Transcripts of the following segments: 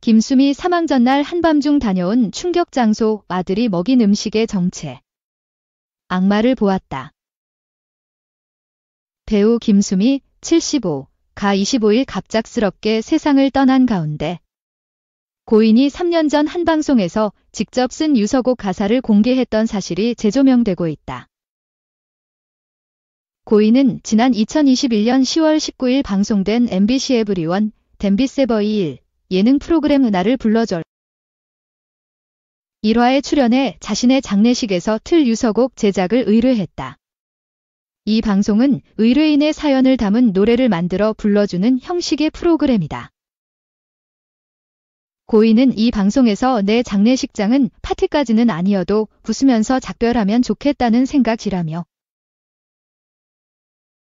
김수미 사망 전날 한밤중 다녀온 충격 장소, 아들이 먹인 음식의 정체. 악마를 보았다. 배우 김수미, 75, 가 25일 갑작스럽게 세상을 떠난 가운데 고인이 3년 전 한 방송에서 직접 쓴 유서곡 가사를 공개했던 사실이 재조명되고 있다. 고인은 지난 2021년 10월 19일 방송된 MBC 에브리원, 댄비세버이 1 예능 프로그램 은하를 불러줘 1화에 출연해 자신의 장례식에서 틀 유서곡 제작을 의뢰했다. 이 방송은 의뢰인의 사연을 담은 노래를 만들어 불러주는 형식의 프로그램이다. 고인은 이 방송에서 내 장례식장은 파티까지는 아니어도 웃으면서 작별하면 좋겠다는 생각이라며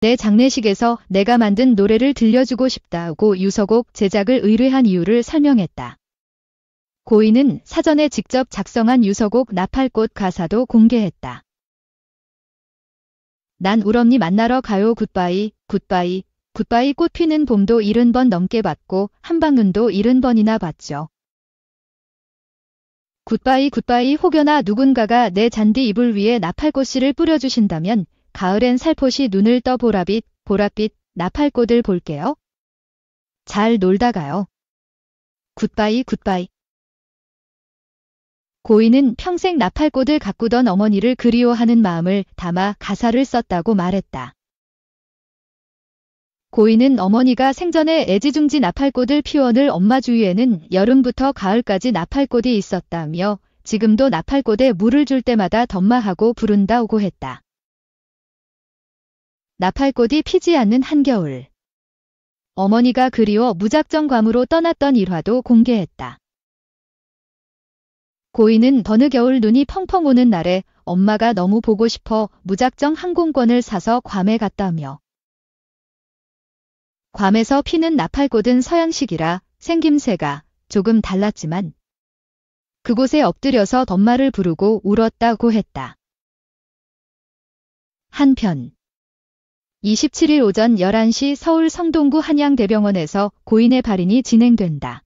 내 장례식에서 내가 만든 노래를 들려주고 싶다고 유서곡 제작을 의뢰한 이유를 설명했다. 고인은 사전에 직접 작성한 유서곡 나팔꽃 가사도 공개했다. 난 울엄니 만나러 가요 굿바이, 굿바이, 굿바이 꽃 피는 봄도 70번 넘게 봤고 한방눈도 70번이나 봤죠. 굿바이 굿바이 혹여나 누군가가 내 잔디 이불 위에 나팔꽃씨를 뿌려주신다면 가을엔 살포시 눈을 떠 보랏빛, 보랏빛, 나팔꽃을 볼게요. 잘 놀다 가요. 굿바이 굿바이. 고인은 평생 나팔꽃을 가꾸던 어머니를 그리워하는 마음을 담아 가사를 썼다고 말했다. 고인은 어머니가 생전에 애지중지 나팔꽃을 피워늘 엄마 주위에는 여름부터 가을까지 나팔꽃이 있었다며 지금도 나팔꽃에 물을 줄 때마다 덤마하고 부른다고 했다. 나팔꽃이 피지 않는 한겨울. 어머니가 그리워 무작정 괌으로 떠났던 일화도 공개했다. 고인은 어느 겨울 눈이 펑펑 오는 날에 엄마가 너무 보고 싶어 무작정 항공권을 사서 괌에 갔다며 괌에서 피는 나팔꽃은 서양식이라 생김새가 조금 달랐지만 그곳에 엎드려서 덤마를 부르고 울었다고 했다. 한편 27일 오전 11시 서울 성동구 한양대병원에서 고인의 발인이 진행된다.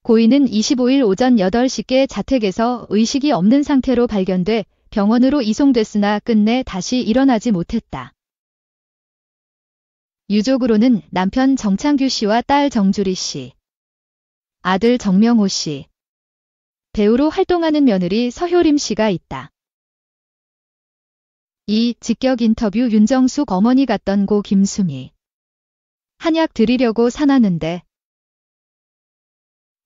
고인은 25일 오전 8시께 자택에서 의식이 없는 상태로 발견돼 병원으로 이송됐으나 끝내 다시 일어나지 못했다. 유족으로는 남편 정창규 씨와 딸 정주리 씨, 아들 정명호 씨, 배우로 활동하는 며느리 서효림 씨가 있다. 이 직격 인터뷰 윤정숙 어머니 갔던 고 김수미. 한약 드리려고 사놨는데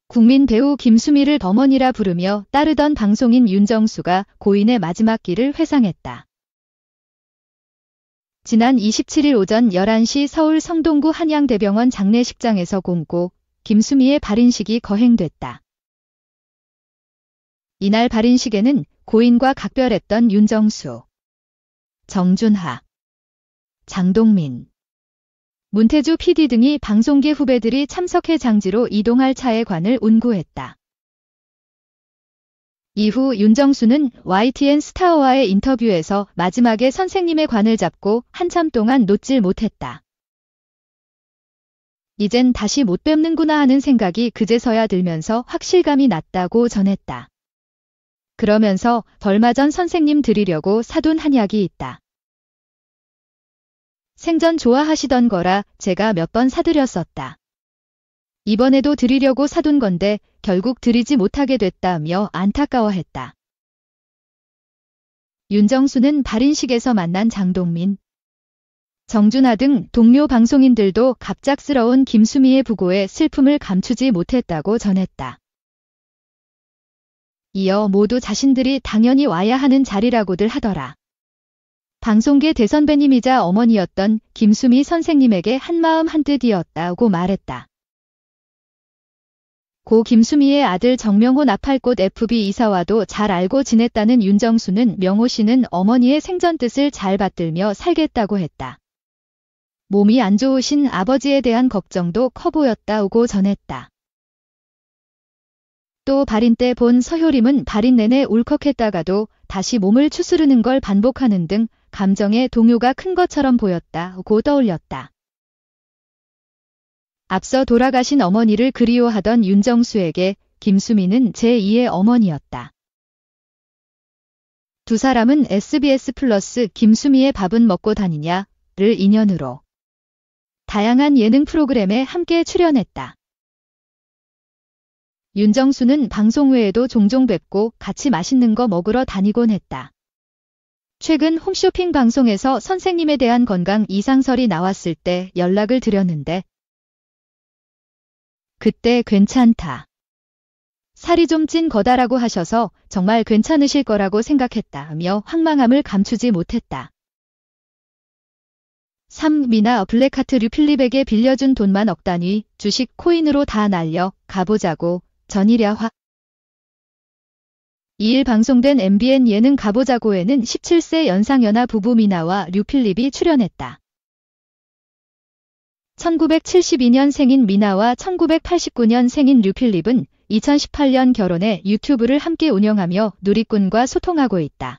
국민 배우 김수미를 어머니라 부르며 따르던 방송인 윤정수가 고인의 마지막 길을 회상했다. 지난 27일 오전 11시 서울 성동구 한양대병원 장례식장에서 고 김수미의 발인식이 거행됐다. 이날 발인식에는 고인과 각별했던 윤정수, 정준하, 장동민, 문태주 PD 등이 방송계 후배들이 참석해 장지로 이동할 차에 관을 운구했다. 이후 윤정수는 YTN 스타어와의 인터뷰에서 마지막에 선생님의 관을 잡고 한참 동안 놓질 못했다. 이젠 다시 못 뵙는구나 하는 생각이 그제서야 들면서 확실감이 났다고 전했다. 그러면서 얼마 전 선생님 드리려고 사둔 한약이 있다. 생전 좋아하시던 거라 제가 몇 번 사드렸었다. 이번에도 드리려고 사둔 건데 결국 드리지 못하게 됐다며 안타까워했다. 윤정수는 발인식에서 만난 장동민, 정준하 등 동료 방송인들도 갑작스러운 김수미의 부고에 슬픔을 감추지 못했다고 전했다. 이어 모두 자신들이 당연히 와야 하는 자리라고들 하더라. 방송계 대선배님이자 어머니였던 김수미 선생님에게 한마음 한뜻이었다고 말했다. 고 김수미의 아들 정명호 나팔꽃 FB 이사와도 잘 알고 지냈다는 윤정수는 명호 씨는 어머니의 생전 뜻을 잘 받들며 살겠다고 했다. 몸이 안 좋으신 아버지에 대한 걱정도 커 보였다고 전했다. 또 발인 때 본 서효림은 발인 내내 울컥했다가도 다시 몸을 추스르는 걸 반복하는 등 감정의 동요가 큰 것처럼 보였다고 떠올렸다. 앞서 돌아가신 어머니를 그리워하던 윤정수에게 김수미는 제2의 어머니였다. 두 사람은 SBS 플러스 김수미의 밥은 먹고 다니냐를 인연으로 다양한 예능 프로그램에 함께 출연했다. 윤정수는 방송 외에도 종종 뵙고 같이 맛있는 거 먹으러 다니곤 했다. 최근 홈쇼핑 방송에서 선생님에 대한 건강 이상설이 나왔을 때 연락을 드렸는데 그때 괜찮다. 살이 좀 찐 거다라고 하셔서 정말 괜찮으실 거라고 생각했다며 황망함을 감추지 못했다. 3. 미나 블랙하트 류필립에게 빌려준 돈만 억 단위 주식 코인으로 다 날려 가보자고 전일야화 2일 방송된 MBN 예능 가보자고에는 17세 연상연하 부부 미나와 류필립이 출연했다. 1972년 생인 미나와 1989년 생인 류필립은 2018년 결혼해 유튜브를 함께 운영하며 누리꾼과 소통하고 있다.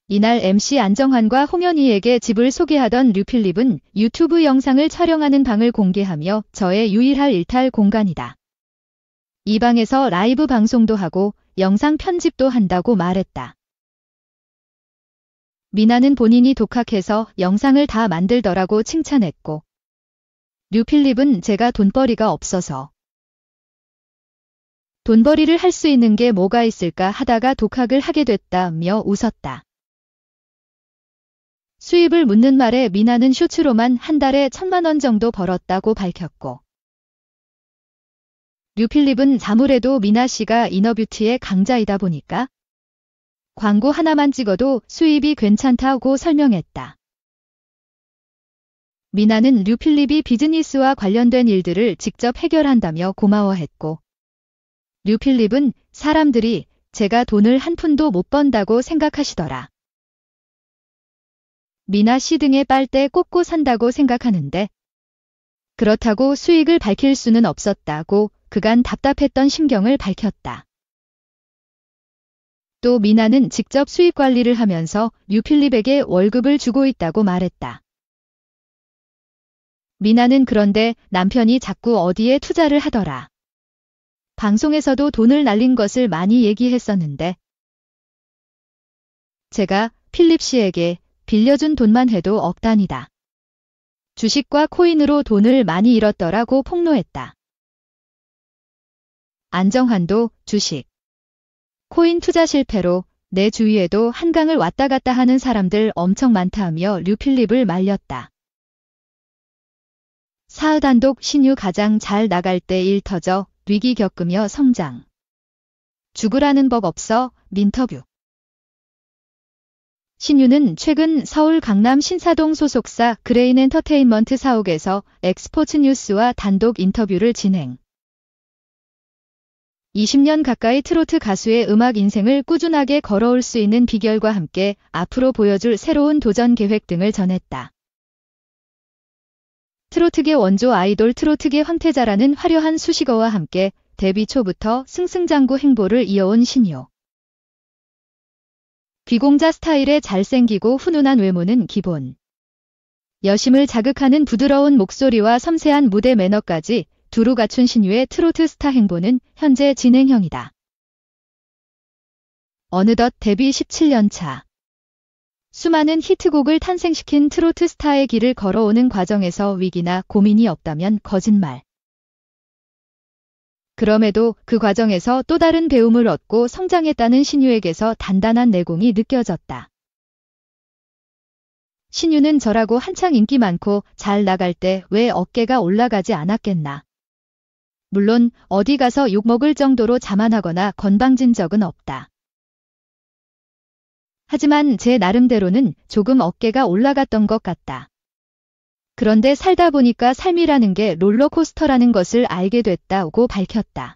이날 MC 안정환과 홍현희에게 집을 소개하던 류필립은 유튜브 영상을 촬영하는 방을 공개하며 저의 유일할 일탈 공간이다. 이 방에서 라이브 방송도 하고 영상 편집도 한다고 말했다. 미나는 본인이 독학해서 영상을 다 만들더라고 칭찬했고 류필립은 제가 돈벌이가 없어서 돈벌이를 할 수 있는 게 뭐가 있을까 하다가 독학을 하게 됐다며 웃었다. 수입을 묻는 말에 미나는 쇼츠로만 한 달에 1,000만 원 정도 벌었다고 밝혔고 류필립은 아무래도 미나 씨가 이너뷰티의 강자이다 보니까 광고 하나만 찍어도 수입이 괜찮다고 설명했다. 미나는 류필립이 비즈니스와 관련된 일들을 직접 해결한다며 고마워했고 류필립은 사람들이 제가 돈을 한 푼도 못 번다고 생각하시더라. 미나 씨 등의 빨대 꽂고 산다고 생각하는데 그렇다고 수익을 밝힐 수는 없었다고 그간 답답했던 심경을 밝혔다. 또 미나는 직접 수익 관리를 하면서 류필립에게 월급을 주고 있다고 말했다. 미나는 그런데 남편이 자꾸 어디에 투자를 하더라. 방송에서도 돈을 날린 것을 많이 얘기했었는데 제가 필립 씨에게 빌려준 돈만 해도 억 단위다. 주식과 코인으로 돈을 많이 잃었더라고 폭로했다. 안정환도 주식, 코인 투자 실패로 내 주위에도 한강을 왔다 갔다 하는 사람들 엄청 많다며 류필립을 말렸다. 사흘단독 신유 가장 잘 나갈 때 일 터져 위기 겪으며 성장. 죽으라는 법 없어 민터뷰. 신유는 최근 서울 강남 신사동 소속사 그레인엔터테인먼트 사옥에서 엑스포츠뉴스와 단독 인터뷰를 진행. 20년 가까이 트로트 가수의 음악 인생을 꾸준하게 걸어올 수 있는 비결과 함께 앞으로 보여줄 새로운 도전 계획 등을 전했다. 트로트계 원조 아이돌 트로트계 황태자라는 화려한 수식어와 함께 데뷔 초부터 승승장구 행보를 이어온 신유. 귀공자 스타일의 잘생기고 훈훈한 외모는 기본. 여심을 자극하는 부드러운 목소리와 섬세한 무대 매너까지 두루 갖춘 신유의 트로트 스타 행보는 현재 진행형이다. 어느덧 데뷔 17년 차. 수많은 히트곡을 탄생시킨 트로트 스타의 길을 걸어오는 과정에서 위기나 고민이 없다면 거짓말. 그럼에도 그 과정에서 또 다른 배움을 얻고 성장했다는 신유에게서 단단한 내공이 느껴졌다. 신유는 저라고 한창 인기 많고 잘 나갈 때 왜 어깨가 올라가지 않았겠나. 물론 어디 가서 욕먹을 정도로 자만하거나 건방진 적은 없다. 하지만 제 나름대로는 조금 어깨가 올라갔던 것 같다. 그런데 살다 보니까 삶이라는 게 롤러코스터라는 것을 알게 됐다고 밝혔다.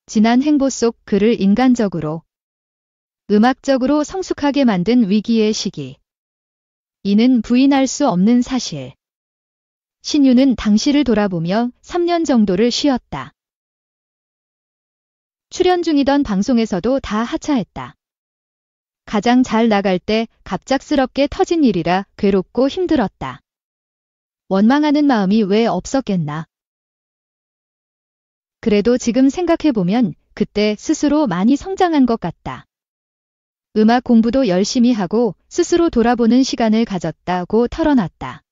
지난 행보 속 그를 인간적으로, 음악적으로 성숙하게 만든 위기의 시기. 이는 부인할 수 없는 사실. 신유는 당시를 돌아보며 3년 정도를 쉬었다. 출연 중이던 방송에서도 다 하차했다. 가장 잘 나갈 때 갑작스럽게 터진 일이라 괴롭고 힘들었다. 원망하는 마음이 왜 없었겠나. 그래도 지금 생각해보면 그때 스스로 많이 성장한 것 같다. 음악 공부도 열심히 하고 스스로 돌아보는 시간을 가졌다고 털어놨다.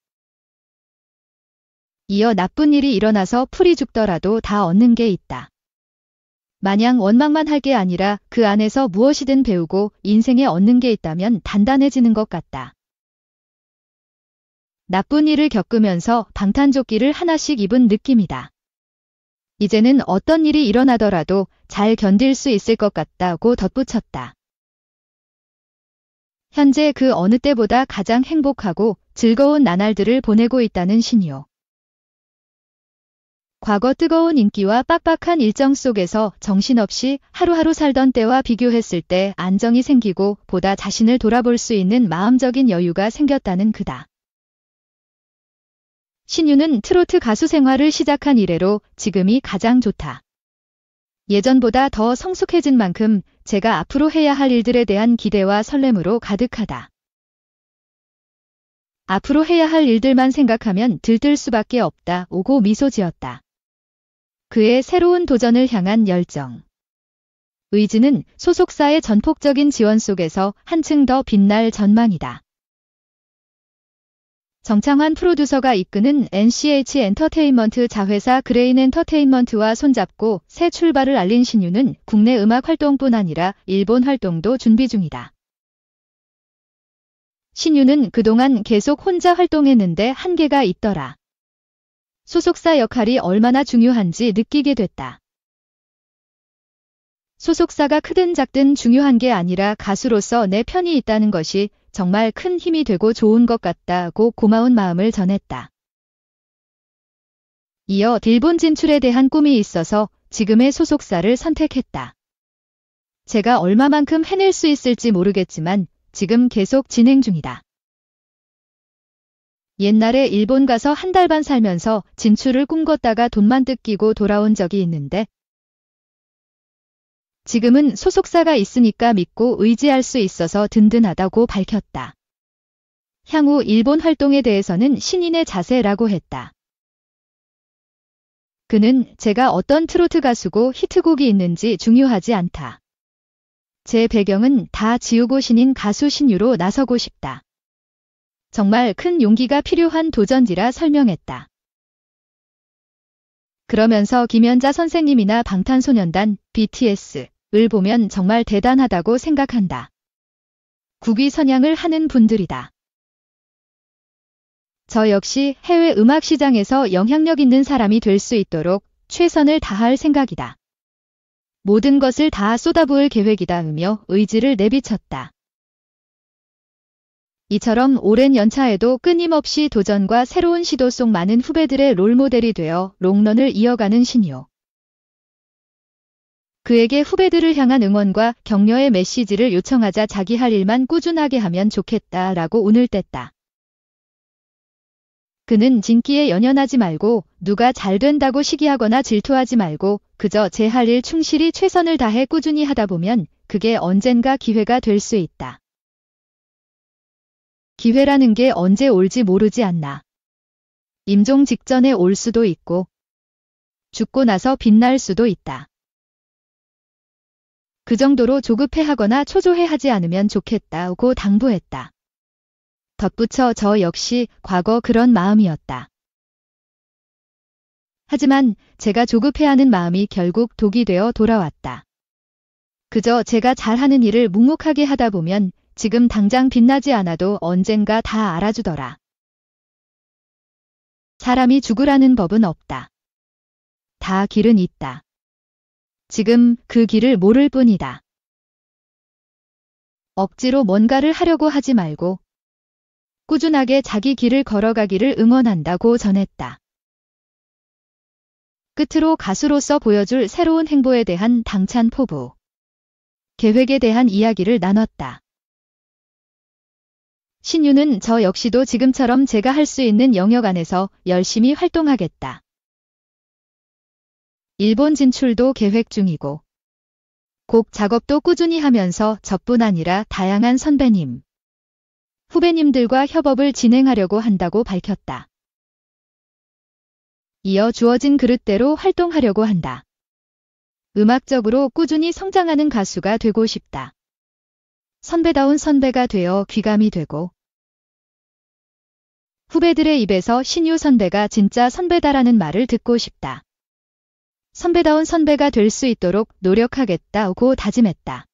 이어 나쁜 일이 일어나서 풀이 죽더라도 다 얻는 게 있다. 마냥 원망만 할 게 아니라 그 안에서 무엇이든 배우고 인생에 얻는 게 있다면 단단해지는 것 같다. 나쁜 일을 겪으면서 방탄조끼를 하나씩 입은 느낌이다. 이제는 어떤 일이 일어나더라도 잘 견딜 수 있을 것 같다고 덧붙였다. 현재 그 어느 때보다 가장 행복하고 즐거운 나날들을 보내고 있다는 신유. 과거 뜨거운 인기와 빡빡한 일정 속에서 정신없이 하루하루 살던 때와 비교했을 때 안정이 생기고 보다 자신을 돌아볼 수 있는 마음적인 여유가 생겼다는 그다. 신유는 트로트 가수 생활을 시작한 이래로 지금이 가장 좋다. 예전보다 더 성숙해진 만큼 제가 앞으로 해야 할 일들에 대한 기대와 설렘으로 가득하다. 앞으로 해야 할 일들만 생각하면 들뜰 수밖에 없다. 오고 미소 지었다. 그의 새로운 도전을 향한 열정. 의지는 소속사의 전폭적인 지원 속에서 한층 더 빛날 전망이다. 정창환 프로듀서가 이끄는 NCH 엔터테인먼트 자회사 그레인 엔터테인먼트와 손잡고 새 출발을 알린 신유는 국내 음악 활동뿐 아니라 일본 활동도 준비 중이다. 신유는 그동안 계속 혼자 활동했는데 한계가 있더라. 소속사 역할이 얼마나 중요한지 느끼게 됐다. 소속사가 크든 작든 중요한 게 아니라 가수로서 내 편이 있다는 것이 정말 큰 힘이 되고 좋은 것 같다고 고마운 마음을 전했다. 이어 일본 진출에 대한 꿈이 있어서 지금의 소속사를 선택했다. 제가 얼마만큼 해낼 수 있을지 모르겠지만 지금 계속 진행 중이다. 옛날에 일본 가서 한 달 반 살면서 진출을 꿈꿨다가 돈만 뜯기고 돌아온 적이 있는데 지금은 소속사가 있으니까 믿고 의지할 수 있어서 든든하다고 밝혔다. 향후 일본 활동에 대해서는 신인의 자세라고 했다. 그는 제가 어떤 트로트 가수고 히트곡이 있는지 중요하지 않다. 제 배경은 다 지우고 신인 가수 신유로 나서고 싶다. 정말 큰 용기가 필요한 도전지라 설명했다. 그러면서 김연자 선생님이나 방탄소년단, BTS를 보면 정말 대단하다고 생각한다. 국위 선양을 하는 분들이다. 저 역시 해외 음악 시장에서 영향력 있는 사람이 될 수 있도록 최선을 다할 생각이다. 모든 것을 다 쏟아부을 계획이다으며 의지를 내비쳤다. 이처럼 오랜 연차에도 끊임없이 도전과 새로운 시도 속 많은 후배들의 롤모델이 되어 롱런을 이어가는 신유. 그에게 후배들을 향한 응원과 격려의 메시지를 요청하자 자기 할 일만 꾸준하게 하면 좋겠다라고 운을 뗐다. 그는 진기에 연연하지 말고 누가 잘 된다고 시기하거나 질투하지 말고 그저 제 할 일 충실히 최선을 다해 꾸준히 하다 보면 그게 언젠가 기회가 될 수 있다. 기회라는 게 언제 올지 모르지 않나. 임종 직전에 올 수도 있고 죽고 나서 빛날 수도 있다. 그 정도로 조급해하거나 초조해하지 않으면 좋겠다고 당부했다. 덧붙여 저 역시 과거 그런 마음이었다. 하지만 제가 조급해하는 마음이 결국 독이 되어 돌아왔다. 그저 제가 잘하는 일을 묵묵하게 하다 보면 지금 당장 빛나지 않아도 언젠가 다 알아주더라. 사람이 죽으라는 법은 없다. 다 길은 있다. 지금 그 길을 모를 뿐이다. 억지로 뭔가를 하려고 하지 말고 꾸준하게 자기 길을 걸어가기를 응원한다고 전했다. 끝으로 가수로서 보여줄 새로운 행보에 대한 당찬 포부, 계획에 대한 이야기를 나눴다. 신유는 저 역시도 지금처럼 제가 할 수 있는 영역 안에서 열심히 활동하겠다. 일본 진출도 계획 중이고 곡 작업도 꾸준히 하면서 저뿐 아니라 다양한 선배님, 후배님들과 협업을 진행하려고 한다고 밝혔다. 이어 주어진 그릇대로 활동하려고 한다. 음악적으로 꾸준히 성장하는 가수가 되고 싶다. 선배다운 선배가 되어 귀감이 되고 후배들의 입에서 신유 선배가 진짜 선배다라는 말을 듣고 싶다. 선배다운 선배가 될 수 있도록 노력하겠다고 다짐했다.